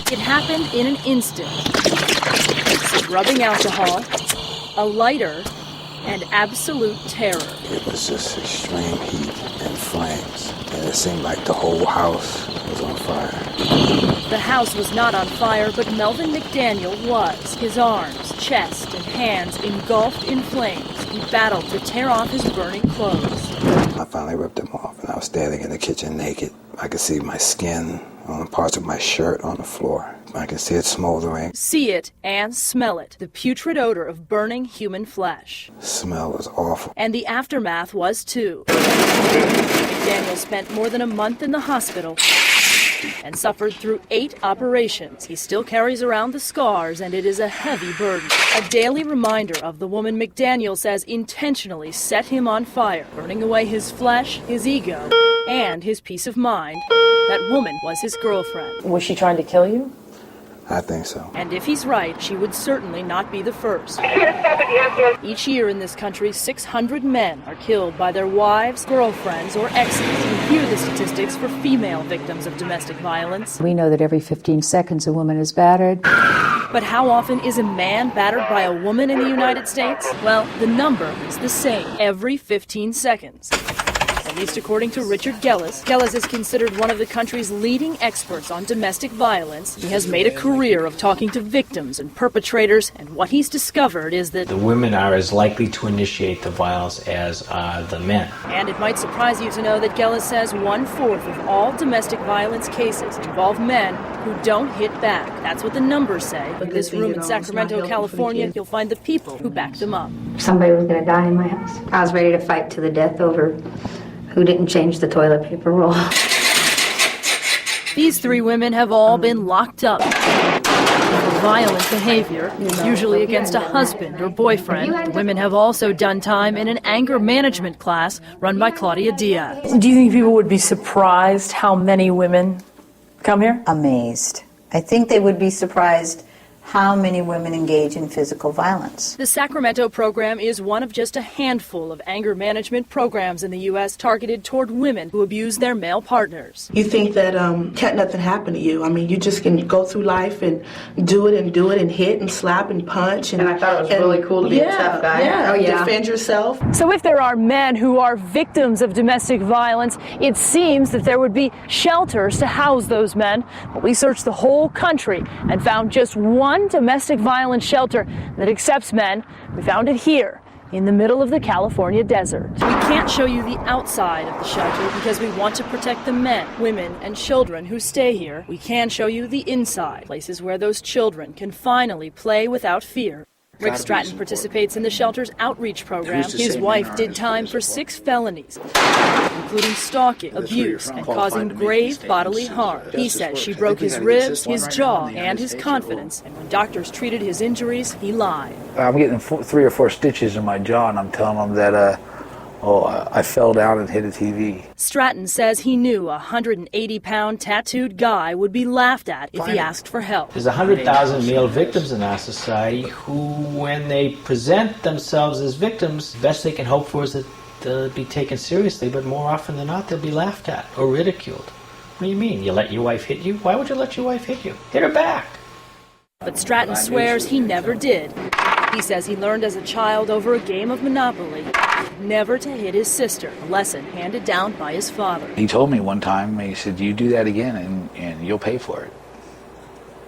It happened in an instant. Some rubbing alcohol, a lighter, and absolute terror. It was just extreme heat and flames, and it seemed like the whole house was on fire. The house was not on fire, but Melvin McDaniel was. His arms, chest, and hands engulfed in flames. He battled to tear off his burning clothes. I finally ripped them off, and I was standing in the kitchen naked. I could see my skin on parts of my shirt on the floor. I could see it smoldering. See it and smell it. The putrid odor of burning human flesh. The smell was awful. And the aftermath was too. McDaniel spent more than a month in the hospital and suffered through 8 operations. He still carries around the scars, and it is a heavy burden. A daily reminder of the woman McDaniel says intentionally set him on fire, burning away his flesh, his ego, and his peace of mind. That woman was his girlfriend. Was she trying to kill you? I think so. And if he's right, she would certainly not be the first. Each year in this country, 600 men are killed by their wives, girlfriends, or exes. You hear the statistics for female victims of domestic violence. We know that every 15 seconds a woman is battered. But how often is a man battered by a woman in the United States? Well, the number is the same, every 15 seconds. At least according to Richard Gellis. Gellis is considered one of the country's leading experts on domestic violence. He has made a career of talking to victims and perpetrators, and what he's discovered is that the women are as likely to initiate the violence as are the men. And it might surprise you to know that Gellis says 1/4 of all domestic violence cases involve men who don't hit back. That's what the numbers say. But in this room in Sacramento, California, you'll find the people who back them up. Somebody was going to die in my house. I was ready to fight to the death over who didn't change the toilet paper roll. These 3 women have all been locked up for violent behavior, usually against a husband or boyfriend. The women have also done time in an anger management class run by Claudia Diaz. Do you think people would be surprised how many women come here? Amazed. I think they would be surprised how many women engage in physical violence. The Sacramento program is one of just a handful of anger management programs in the U.S. targeted toward women who abuse their male partners. You think that can't nothing happen to you. I mean, you just can go through life and do it and hit and slap and punch. And I thought it was really cool to be a tough guy. Yeah, defend yourself. So if there are men who are victims of domestic violence, it seems that there would be shelters to house those men. But we searched the whole country and found just one domestic violence shelter that accepts men. We found it here in the middle of the California desert. We can't show you the outside of the shelter because we want to protect the men, women, and children who stay here. We can show you the inside, places where those children can finally play without fear. Rick Stratton participates in the shelter's outreach program. His wife did time for 6 felonies, including stalking, abuse, and causing grave bodily harm. He says she broke his ribs, his jaw, and his confidence, and when doctors treated his injuries, he lied. I'm getting 3 or 4 stitches in my jaw, and I'm telling them that I fell down and hit a TV. Stratton says he knew a 180-pound tattooed guy would be laughed at if he asked for help. There's 100,000 male victims in our society who, when they present themselves as victims, the best they can hope for is that they'll be taken seriously, but more often than not, they'll be laughed at or ridiculed. What do you mean? You let your wife hit you? Why would you let your wife hit you? Hit her back. But Stratton swears he never did. He says he learned as a child over a game of Monopoly never to hit his sister, a lesson handed down by his father. He told me one time, he said, you do that again and you'll pay for it.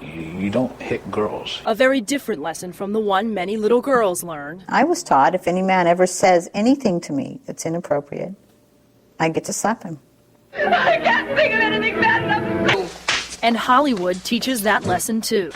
You don't hit girls. A very different lesson from the one many little girls learn. I was taught if any man ever says anything to me that's inappropriate, I get to slap him. I can't think of anything bad enough. And Hollywood teaches that lesson too.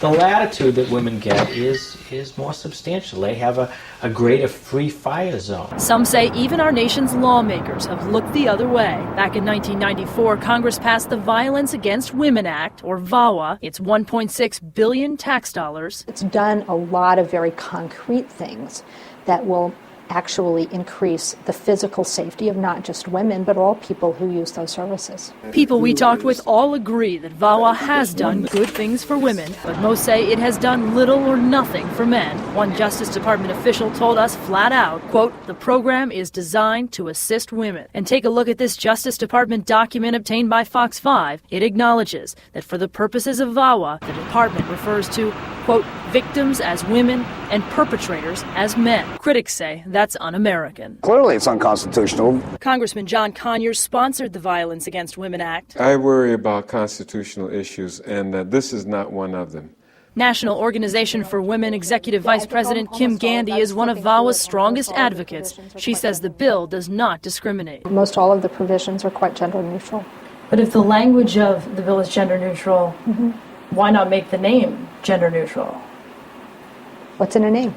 The latitude that women get is more substantial. They have a greater free fire zone. Some say even our nation's lawmakers have looked the other way. Back in 1994, Congress passed the Violence Against Women Act, or VAWA. It's $1.6 billion tax dollars. It's done a lot of very concrete things that will actually increase the physical safety of not just women, but all people who use those services. People we talked with all agree that VAWA has done good things for women, but most say it has done little or nothing for men. One Justice Department official told us flat out, quote, the program is designed to assist women. And take a look at this Justice Department document obtained by Fox 5. It acknowledges that for the purposes of VAWA, the department refers to, quote, victims as women and perpetrators as men. Critics say that's un-American. Clearly it's unconstitutional. Congressman John Conyers sponsored the Violence Against Women Act. I worry about constitutional issues, and this is not one of them. National Organization for Women Executive Vice President Kim Gandy is one of VAWA's strongest advocates. She says the bill does not discriminate. Most all of the provisions are quite gender neutral. But if the language of the bill is gender neutral, why not make the name gender neutral? What's in a name?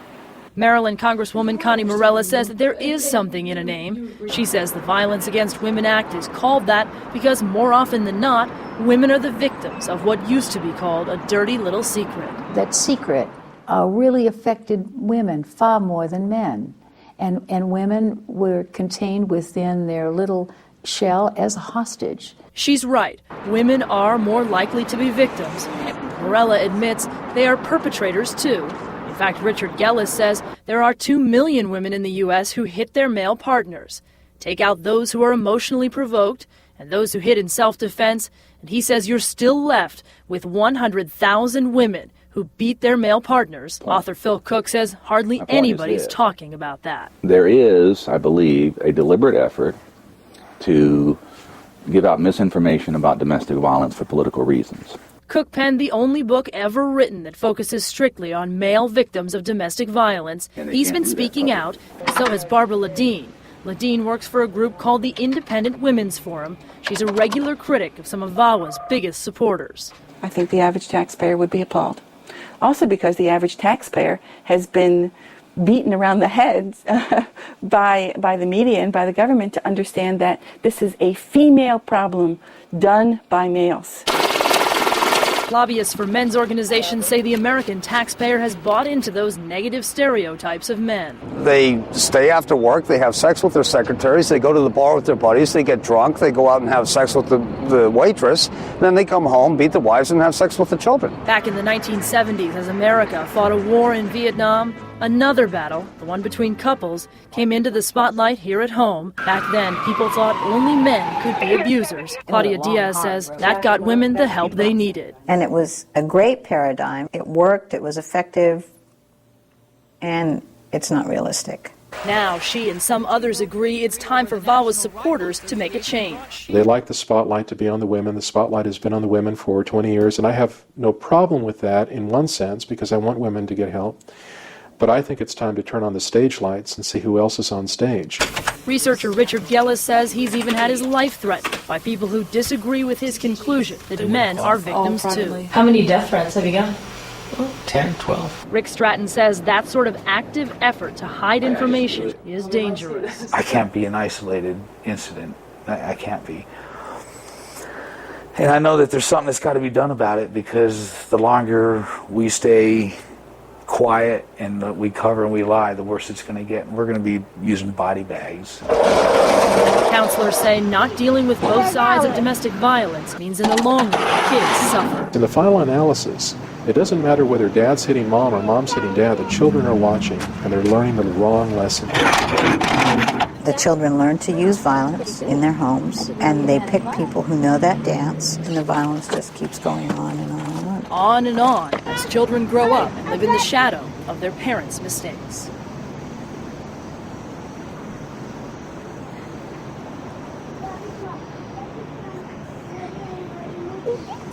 Maryland Congresswoman Connie Morella says that there is something in a name. She says the Violence Against Women Act is called that because more often than not, women are the victims of what used to be called a dirty little secret. That secret really affected women far more than men. And women were contained within their little shell as a hostage. She's right. Women are more likely to be victims. Morella admits they are perpetrators too. In fact, Richard Gellis says there are 2 million women in the U.S. who hit their male partners. Take out those who are emotionally provoked and those who hit in self-defense, and he says you're still left with 100,000 women who beat their male partners. Author Phil Cook says hardly anybody's talking about that. There is, I believe, a deliberate effort to give out misinformation about domestic violence for political reasons. Cook penned the only book ever written that focuses strictly on male victims of domestic violence. He's been speaking out, so has Barbara Ladine. Ladine works for a group called the Independent Women's Forum. She's a regular critic of some of VAWA's biggest supporters. I think the average taxpayer would be appalled. Also because the average taxpayer has been beaten around the heads by the media and by the government to understand that this is a female problem done by males. Lobbyists for men's organizations say the American taxpayer has bought into those negative stereotypes of men. They stay after work, they have sex with their secretaries, they go to the bar with their buddies, they get drunk, they go out and have sex with the waitress, then they come home, beat the wives, and have sex with the children. Back in the 1970s, as America fought a war in Vietnam, another battle, the one between couples, came into the spotlight here at home. Back then, people thought only men could be abusers. Claudia Diaz says that got women the help they needed. And it was a great paradigm. It worked, it was effective, and it's not realistic. Now, she and some others agree it's time for VAWA's supporters to make a change. They like the spotlight to be on the women. The spotlight has been on the women for 20 years, and I have no problem with that in one sense because I want women to get help. But I think it's time to turn on the stage lights and see who else is on stage. Researcher Richard Gellis says he's even had his life threatened by people who disagree with his conclusion that men are victims too. How many death threats have you gotten? 10, 12. Rick Stratton says that sort of active effort to hide information is dangerous. I can't be an isolated incident. I can't be. And I know that there's something that's got to be done about it because the longer we stay quiet and we cover and we lie, the worse it's going to get. And we're going to be using body bags. Counselors say not dealing with both sides of domestic violence means in the long run, kids suffer. In the final analysis, it doesn't matter whether dad's hitting mom or mom's hitting dad, the children are watching and they're learning the wrong lesson. The children learn to use violence in their homes, and they pick people who know that dance, and the violence just keeps going on and on and on. On and on as children grow up and live in the shadow of their parents' mistakes.